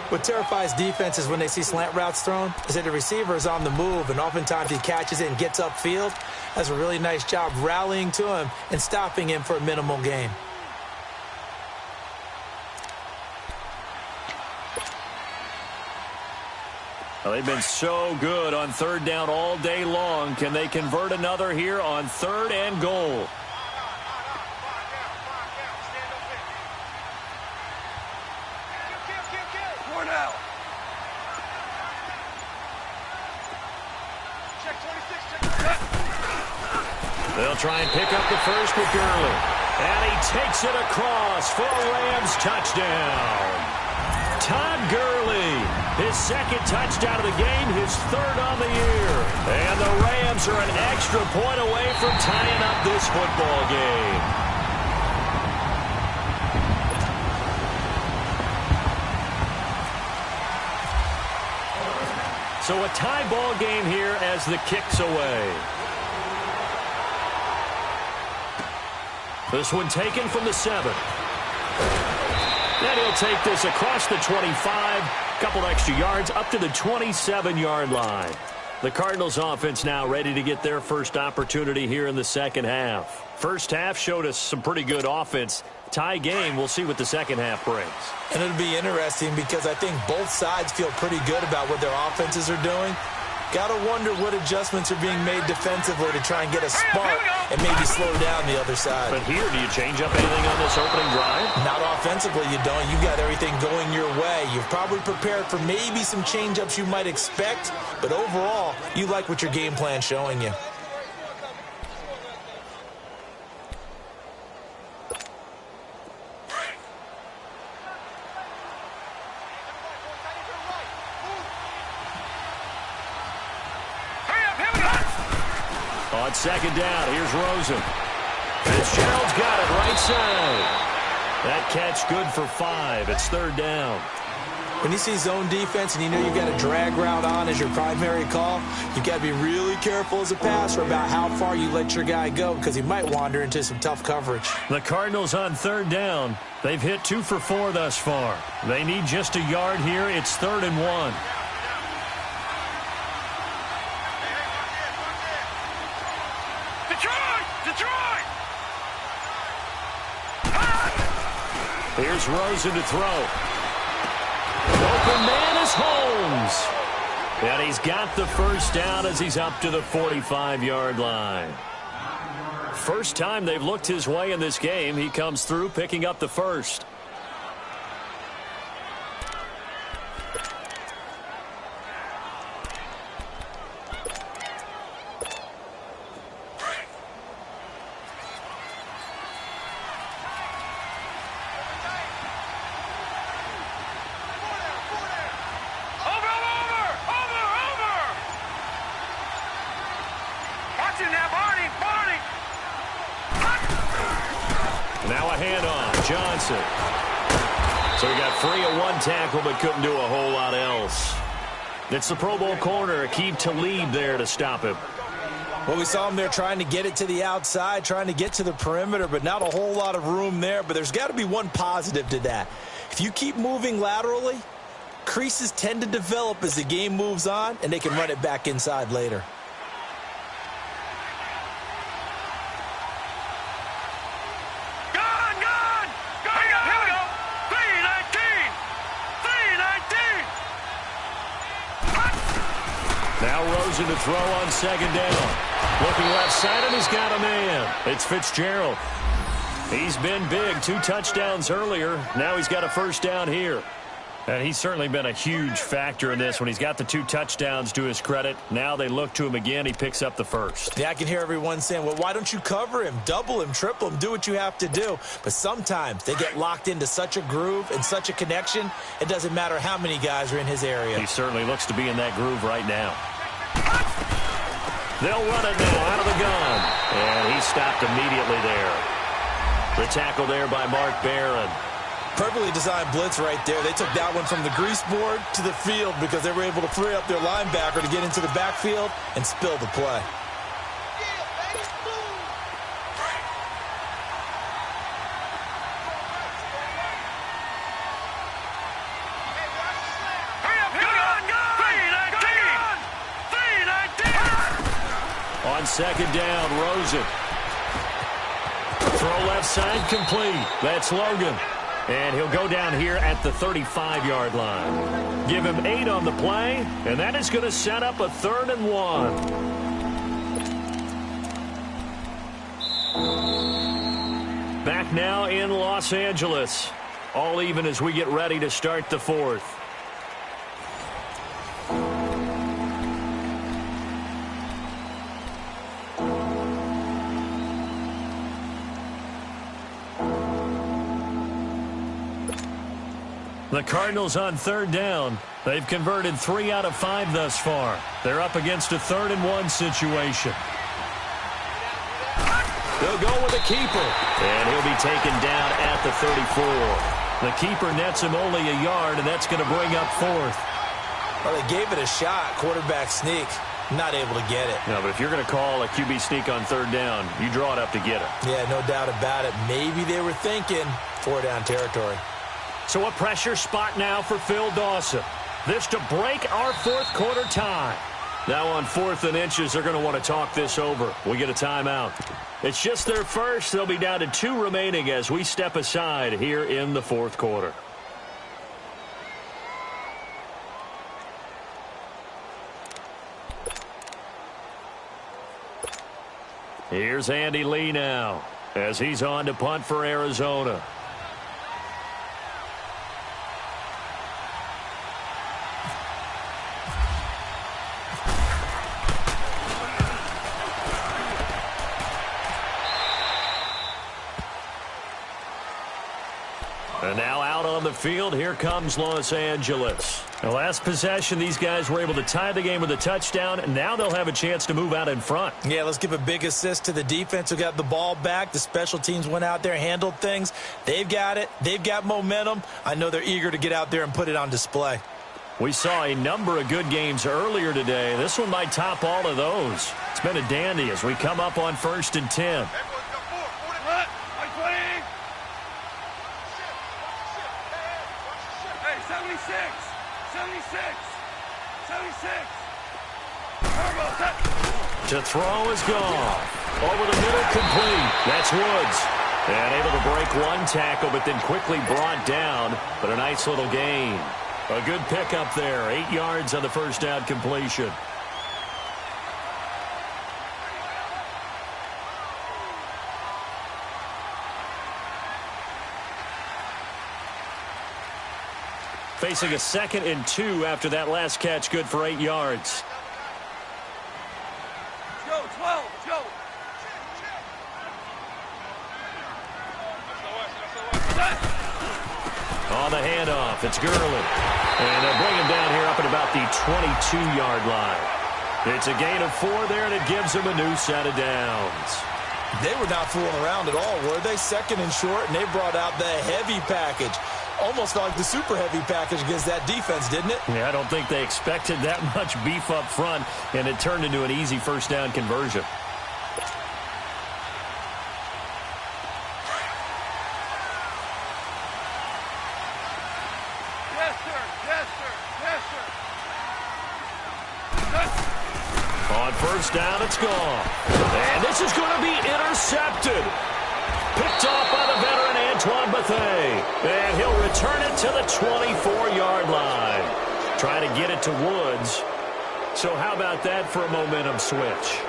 What terrifies defenses when they see slant routes thrown is that the receiver is on the move, and oftentimes he catches it and gets upfield. Does a really nice job rallying to him and stopping him for a minimal gain. Well, they've been so good on 3rd down all day long. Can they convert another here on 3rd and goal? They'll try and pick up the first with Gurley. And he takes it across for a Rams touchdown. Todd Gurley, his 2nd touchdown of the game, his 3rd on the year. And the Rams are an extra point away from tying up this football game. So a tie ball game here as the kick's away. This one taken from the 7. And he'll take this across the 25, couple extra yards up to the 27-yard line. The Cardinals offense now ready to get their first opportunity here in the second half. First half showed us some pretty good offense. Tie game, we'll see what the second half brings. And it'll be interesting because I think both sides feel pretty good about what their offenses are doing. Got to wonder what adjustments are being made defensively to try and get a spark and maybe slow down the other side. But here, do you change up anything on this opening drive? Not offensively, you don't. You've got everything going your way. You've probably prepared for maybe some change-ups you might expect, but overall, you like what your game plan's showing you. On second down, here's Rosen. Fitzgerald's got it right side. That catch good for 5. It's 3rd down. When you see zone defense and you know you've got a drag route on as your primary call, you've got to be really careful as a passer about how far you let your guy go because he might wander into some tough coverage. The Cardinals on 3rd down. They've hit 2 for 4 thus far. They need just a yard here. It's 3rd and 1. Here's Rosen to throw. Open man is Holmes. And he's got the first down as he's up to the 45-yard line. First time they've looked his way in this game. He comes through picking up the first. Now a handoff. Johnson. So he got free of one tackle but couldn't do a whole lot else. It's the Pro Bowl corner, Aqib Talib there to stop him. Well, we saw him there trying to get it to the outside, trying to get to the perimeter, but not a whole lot of room there. But there's got to be one positive to that. If you keep moving laterally, creases tend to develop as the game moves on, and they can run it back inside later. Now Rosen to throw on second down. Looking left side, and he's got a man. It's Fitzgerald. He's been big. 2 touchdowns earlier. Now he's got a first down here. And he's certainly been a huge factor in this when he's got the 2 touchdowns to his credit. Now they look to him again. He picks up the first. Yeah, I can hear everyone saying, well, why don't you cover him, double him, triple him, do what you have to do. But sometimes they get locked into such a groove and such a connection, it doesn't matter how many guys are in his area. He certainly looks to be in that groove right now. They'll run it now out of the gun. And he stopped immediately there. The tackle there by Mark Barron. Perfectly designed blitz right there. They took that one from the grease board to the field because they were able to free up their linebacker to get into the backfield and spill the play. On second down, Rosen. Throw left side, complete. That's Logan. And he'll go down here at the 35-yard line. Give him 8 on the play, and that is going to set up a 3rd and 1. Back now in Los Angeles. All even as we get ready to start the 4th. The Cardinals on 3rd down. They've converted 3 out of 5 thus far. They're up against a 3rd and 1 situation. They'll go with a keeper. And he'll be taken down at the 34. The keeper nets him only a yard, and that's going to bring up 4th. Well, they gave it a shot. Quarterback sneak. Not able to get it. No, but if you're going to call a QB sneak on 3rd down, you draw it up to get it. Yeah, no doubt about it. Maybe they were thinking 4-down territory. So a pressure spot now for Phil Dawson. This to break our 4th quarter tie. Now on 4th and inches, they're going to want to talk this over. We get a timeout. It's just their first. They'll be down to 2 remaining as we step aside here in the 4th quarter. Here's Andy Lee now as he's on to punt for Arizona. And now out on the field, here comes Los Angeles. The last possession, these guys were able to tie the game with a touchdown, and now they'll have a chance to move out in front. Yeah, let's give a big assist to the defense who got the ball back. The special teams went out there, handled things. They've got it. They've got momentum. I know they're eager to get out there and put it on display. We saw a number of good games earlier today. This one might top all of those. It's been a dandy as we come up on 1st and 10. To throw is gone. Over the middle, complete. That's Woods. And able to break one tackle, but then quickly brought down. But a nice little gain. A good pickup there. 8 yards on the first down completion. Facing a 2nd and 2 after that last catch, good for 8 yards. Joe, 12, Joe. On the handoff, it's Gurley. And they'll bring him down here up at about the 22-yard line. It's a gain of 4 there, and it gives him a new set of downs. They were not fooling around at all, were they? Second and short, and they brought out the heavy package. Almost felt like the super heavy package against that defense, didn't it? Yeah, I don't think they expected that much beef up front, and it turned into an easy first down conversion. Yes, sir. Yes, sir. Yes, sir. On first down, it's gone. And this is going to be intercepted. Picked off by the veteran Antoine Bethea. And he'll return it to the 24-yard line. Trying to get it to Woods. So how about that for a momentum switch?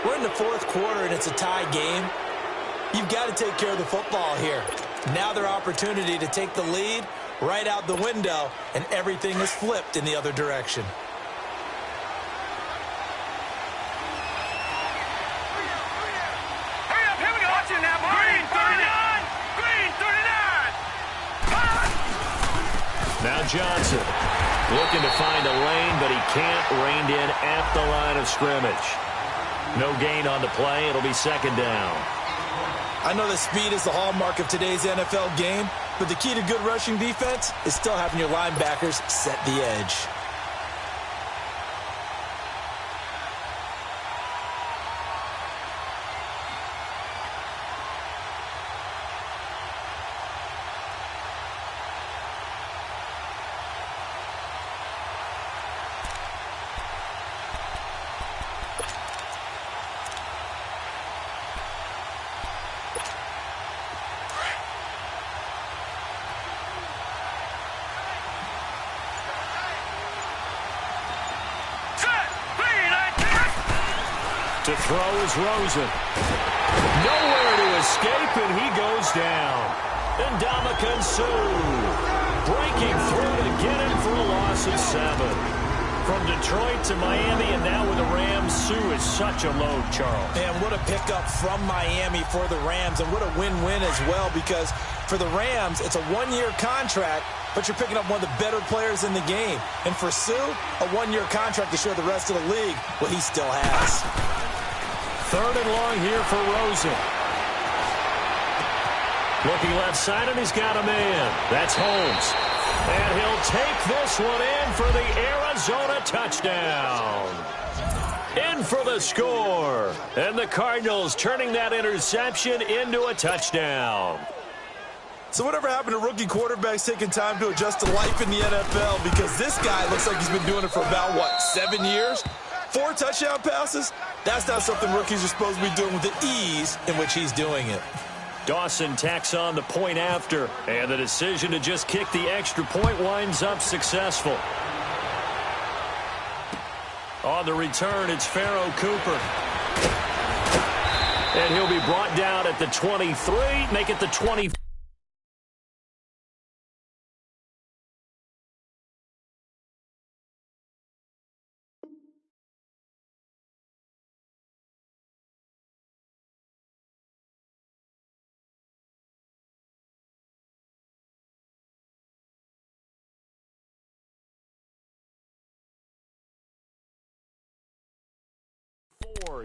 We're in the fourth quarter, and it's a tie game. You've got to take care of the football here. Now their opportunity to take the lead right out the window, and everything is flipped in the other direction. Now Johnson looking to find a lane, but he can't. Reined in at the line of scrimmage. No gain on the play. It'll be second down. I know that speed is the hallmark of today's NFL game, but the key to good rushing defense is still having your linebackers set the edge. To throw is Rosen. Nowhere to escape, and he goes down. And Ndamukong Suh breaking through to get him for a loss of 7. From Detroit to Miami, and now with the Rams, Suh is such a load, Charles. And what a pickup from Miami for the Rams, and what a win-win as well, because for the Rams, it's a one-year contract, but you're picking up one of the better players in the game. And for Suh, a one-year contract to show the rest of the league what he still has. Third and long here for Rosen. Looking left side, and he's got a man. That's Holmes. And he'll take this one in for the Arizona touchdown. In for the score. And the Cardinals turning that interception into a touchdown. So whatever happened to rookie quarterbacks taking time to adjust to life in the NFL? Because this guy looks like he's been doing it for about, 7 years? 4 touchdown passes? That's not something rookies are supposed to be doing with the ease in which he's doing it. Dawson tacks on the point after, and the decision to just kick the extra point winds up successful. On the return, it's Pharaoh Cooper. And he'll be brought down at the 23, make it the 24.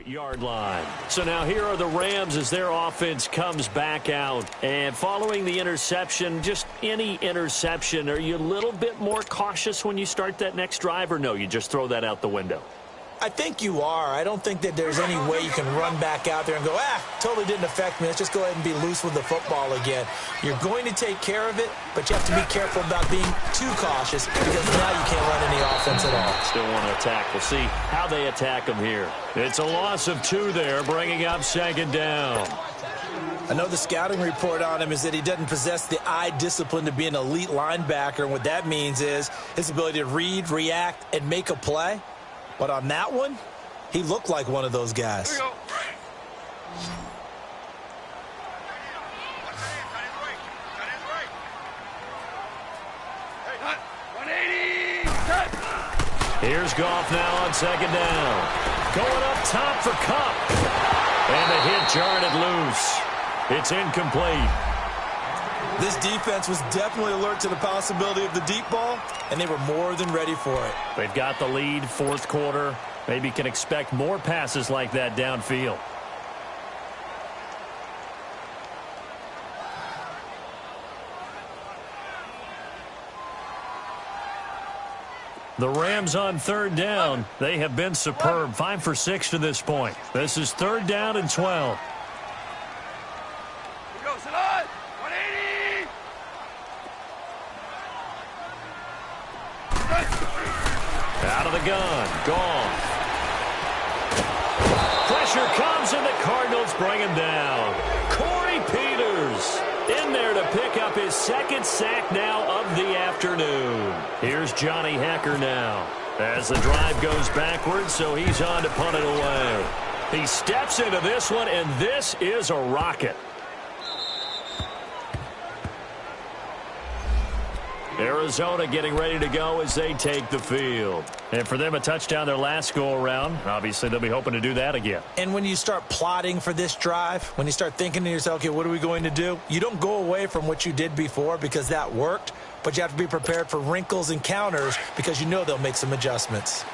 Yard line. So now here are the Rams as their offense comes back out. And following the interception, just any interception, are you a little bit more cautious when you start that next drive, or no, you just throw that out the window? I think you are. I don't think that there's any way you can run back out there and go, totally didn't affect me. Let's just go ahead and be loose with the football again. You're going to take care of it, but you have to be careful about being too cautious, because now you can't run any offense at all. Still want to attack. We'll see how they attack them here. It's a loss of 2 there, bringing up second down. I know the scouting report on him is that he doesn't possess the eye discipline to be an elite linebacker, and what that means is his ability to read, react, and make a play. But on that one, he looked like one of those guys. Here we go. Here's Goff now on second down. Going up top for Kupp. And the hit jarred it loose. It's incomplete. This defense was definitely alert to the possibility of the deep ball, and they were more than ready for it. They've got the lead, fourth quarter. Maybe can expect more passes like that downfield. The Rams on third down. They have been superb. 5 for 6 to this point. This is third down and 12. Go, Salon! 180! Out of the gun. Gone. Pressure comes, and the Cardinals bring him down. Corey Peters in there to pick up his second sack now of the afternoon. Here's Johnny Hecker now as the drive goes backwards, so he's on to punt it away. He steps into this one, and this is a rocket. Arizona getting ready to go as they take the field. And for them, a touchdown their last go-around. Obviously, they'll be hoping to do that again. And when you start plotting for this drive, when you start thinking to yourself, okay, what are we going to do? You don't go away from what you did before because that worked, but you have to be prepared for wrinkles and counters because you know they'll make some adjustments.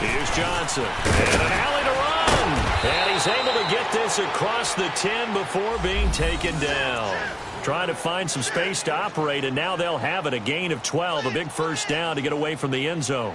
Here's Johnson. And an alley to run. And he's able to get this across the 10 before being taken down. Trying to find some space to operate, and now they'll have it. A gain of 12, a big first down to get away from the end zone.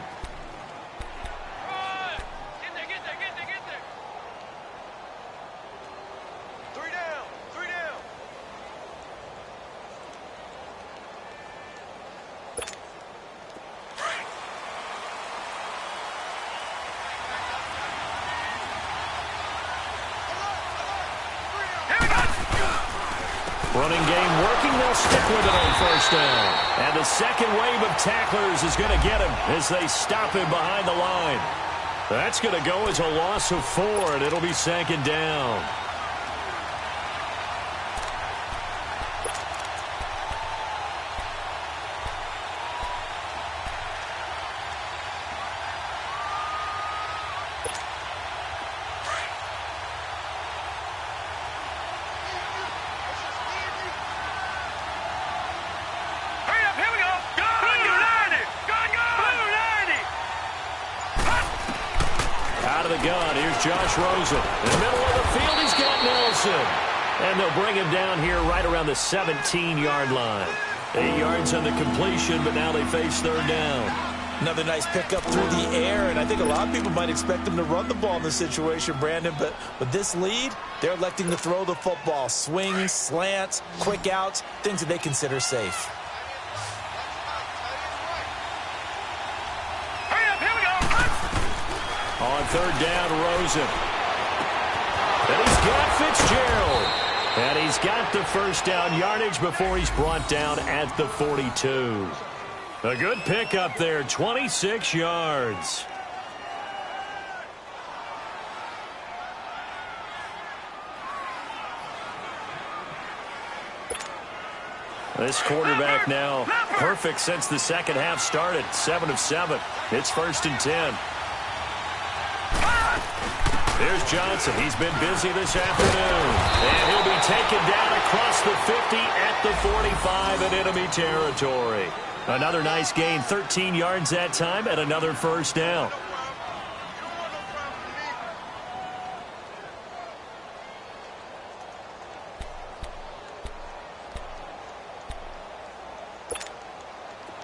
Running game working. They'll stick with it on first down. And the second wave of tacklers is going to get him as they stop him behind the line. That's going to go as a loss of 4, and it'll be second down. Josh Rosen. In the middle of the field, he's got Nelson. And they'll bring him down here right around the 17-yard line. 8 yards on the completion, but now they face third down. Another nice pickup through the air, and I think a lot of people might expect them to run the ball in this situation, Brandon, but with this lead, they're electing to throw the football. Swings, slants, quick outs, things that they consider safe. On third down, Rosen. And he's got Fitzgerald. And he's got the first down yardage before he's brought down at the 42. A good pickup there, 26 yards. This quarterback now perfect since the second half started. 7 of 7. It's first and 10. Here's Johnson. He's been busy this afternoon. And he'll be taken down across the 50 at the 45 in enemy territory. Another nice gain, 13 yards that time, and another first down.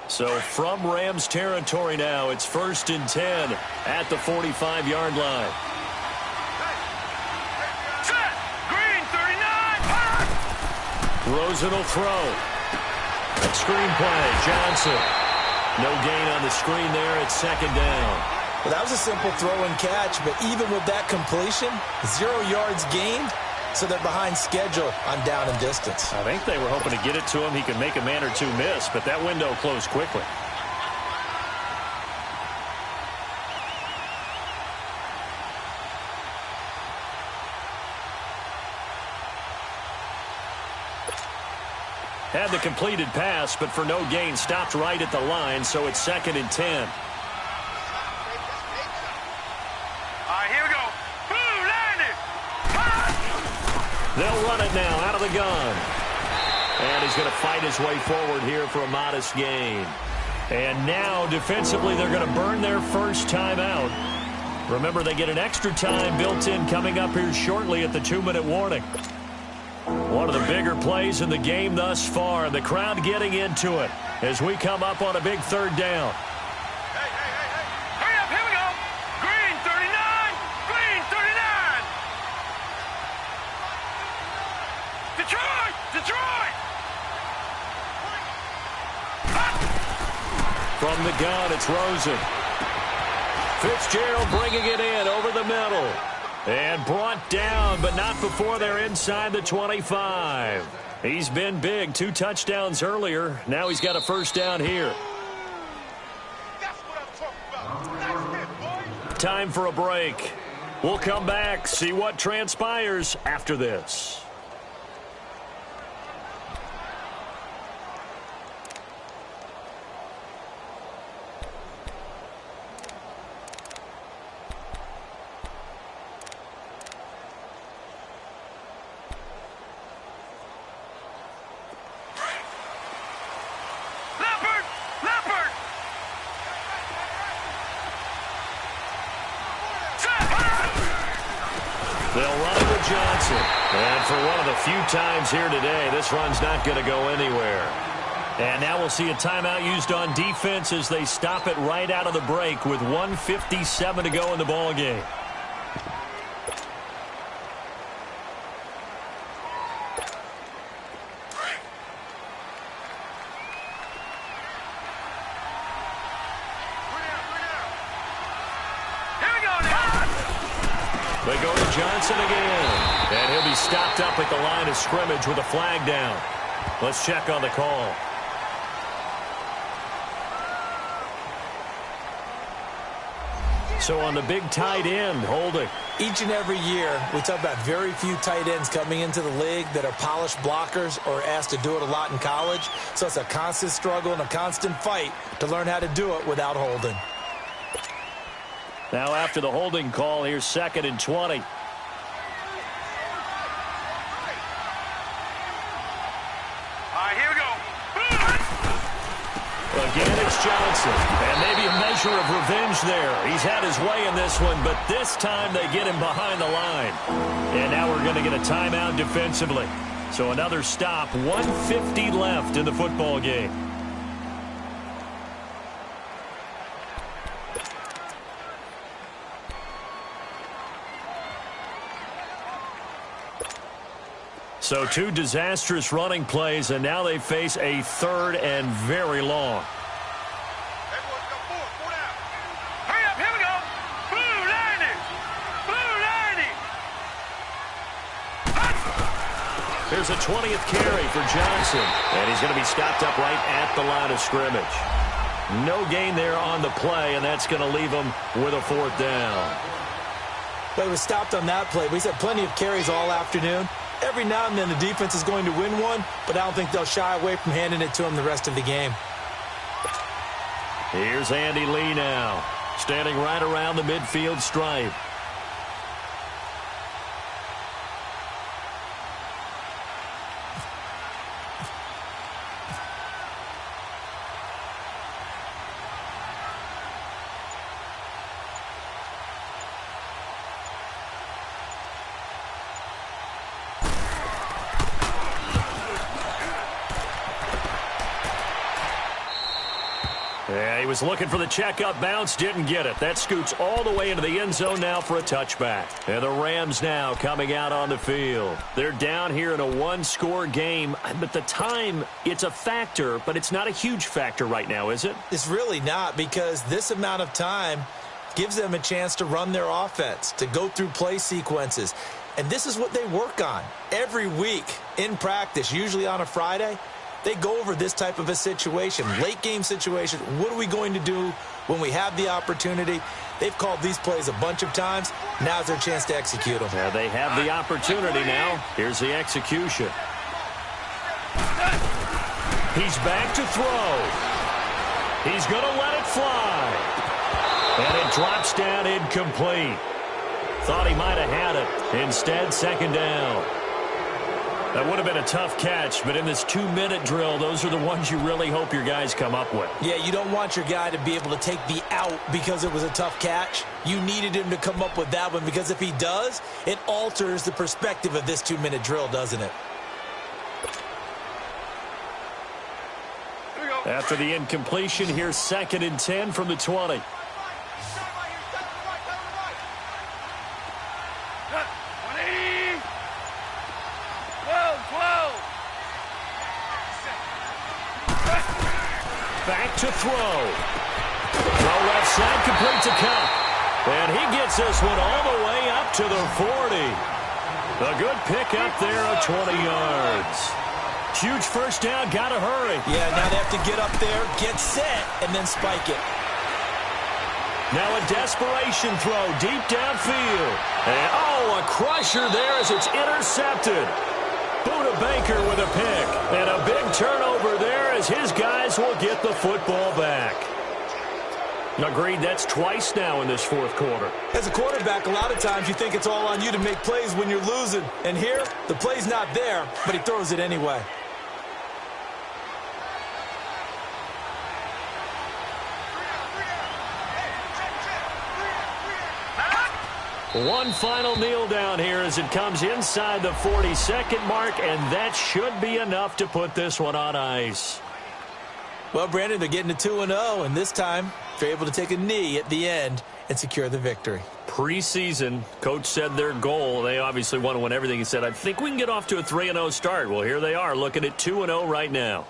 So from Rams territory now, it's first and 10 at the 45-yard line. Rosen will throw. Screen play, Johnson. No gain on the screen there. It's second down. Well, that was a simple throw and catch, but even with that completion, 0 yards gained, so they're behind schedule on down and distance. I think they were hoping to get it to him. He could make a man or two miss, but that window closed quickly. Had the completed pass, but for no gain, stopped right at the line, so it's second and 10. All right, here we go. Boom, landed. They'll run it now out of the gun. And he's going to fight his way forward here for a modest gain. And now, defensively, they're going to burn their first timeout. Remember, they get an extra time built in coming up here shortly at the 2-minute warning. One of the bigger plays in the game thus far, and the crowd getting into it as we come up on a big 3rd down. Hey. Hurry up, here we go. Green 39. Green 39. Detroit. From the gun, it's Rosen. Fitzgerald bringing it in over the middle. And brought down, but not before they're inside the 25. He's been big. 2 touchdowns earlier. Now he's got a 1st down here. That's what I'm talking about. Nice hit, boy. Time for a break. We'll come back, see what transpires after this. Leopard. They'll run it with Johnson. And for one of the few times here today, this run's not going to go anywhere. And now we'll see a timeout used on defense as they stop it right out of the break with 1:57 to go in the ballgame. They go to Johnson again. And he'll be stopped up at the line of scrimmage with a flag down. Let's check on the call. So on the big tight end, holding. Each and every year, we talk about very few tight ends coming into the league that are polished blockers or asked to do it a lot in college. So it's a constant struggle and a constant fight to learn how to do it without holding. Now after the holding call, here's 2nd and 20. Here we go. Again, it's Johnson. And maybe a measure of revenge there. He's had his way in this one, but this time they get him behind the line. And now we're going to get a timeout defensively. So another stop, 1:50 left in the football game. So 2 disastrous running plays, and now they face a 3rd and very long. Everyone come forward. 4 down. Hurry up, here we go. Blue 90. Blue 90. Here's a 20th carry for Johnson, and he's going to be stopped up right at the line of scrimmage. No gain there on the play, and that's going to leave him with a 4th down. But he was stopped on that play. He's had plenty of carries all afternoon. Every now and then the defense is going to win one, but I don't think they'll shy away from handing it to him the rest of the game. Here's Andy Lee now, standing right around the midfield stripe. Yeah, he was looking for the checkup bounce, didn't get it. That scoots all the way into the end zone now for a touchback. And the Rams now coming out on the field. They're down here in a 1-score game, but the time, it's a factor, but it's not a huge factor right now, is it? It's really not, because this amount of time gives them a chance to run their offense, to go through play sequences. And this is what they work on every week in practice, usually on a Friday. They go over this type of a situation, late game situation. What are we going to do when we have the opportunity? They've called these plays a bunch of times. Now's their chance to execute them. Yeah, they have the opportunity now. Here's the execution. He's back to throw. He's going to let it fly. And it drops down incomplete. Thought he might have had it. Instead, 2nd down. That would have been a tough catch, but in this 2-minute drill, those are the ones you really hope your guys come up with. Yeah, you don't want your guy to be able to take the out because it was a tough catch. You needed him to come up with that one because if he does, it alters the perspective of this 2-minute drill, doesn't it? After the incompletion, here's 2nd and 10 from the 20. Back to throw. Throw left side, completes a cut. And he gets this one all the way up to the 40. A good pick up there of 20 yards. Huge first down, got to hurry. Yeah, now they have to get up there, get set, and then spike it. Now a desperation throw deep downfield. And, a crusher there as it's intercepted. Buda Baker with a pick. And a big turnover there as his guys will get the football back. Agreed, that's twice now in this fourth quarter. As a quarterback, a lot of times you think it's all on you to make plays when you're losing. And here, the play's not there, but he throws it anyway. One final kneel down here as it comes inside the 40-second mark, and that should be enough to put this one on ice. Well, Brandon, they're getting to 2-0, and this time they're able to take a knee at the end and secure the victory. Preseason, coach said their goal, they obviously want to win everything. He said, I think we can get off to a 3-0 start. Well, here they are looking at 2-0 right now.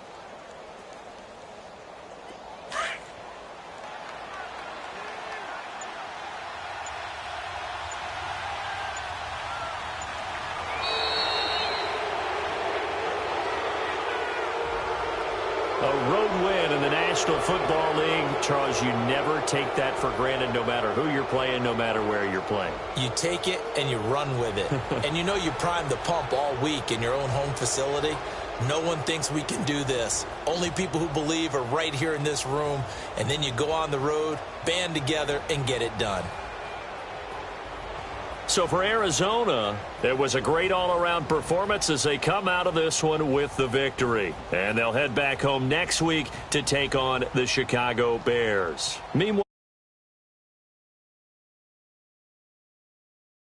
A road win in the National Football League. Charles, you never take that for granted no matter who you're playing, no matter where you're playing. You take it and you run with it. And you know you primed the pump all week in your own home facility. No one thinks we can do this. Only people who believe are right here in this room. And then you go on the road, band together, and get it done. So for Arizona, it was a great all-around performance as they come out of this one with the victory. And they'll head back home next week to take on the Chicago Bears. Meanwhile,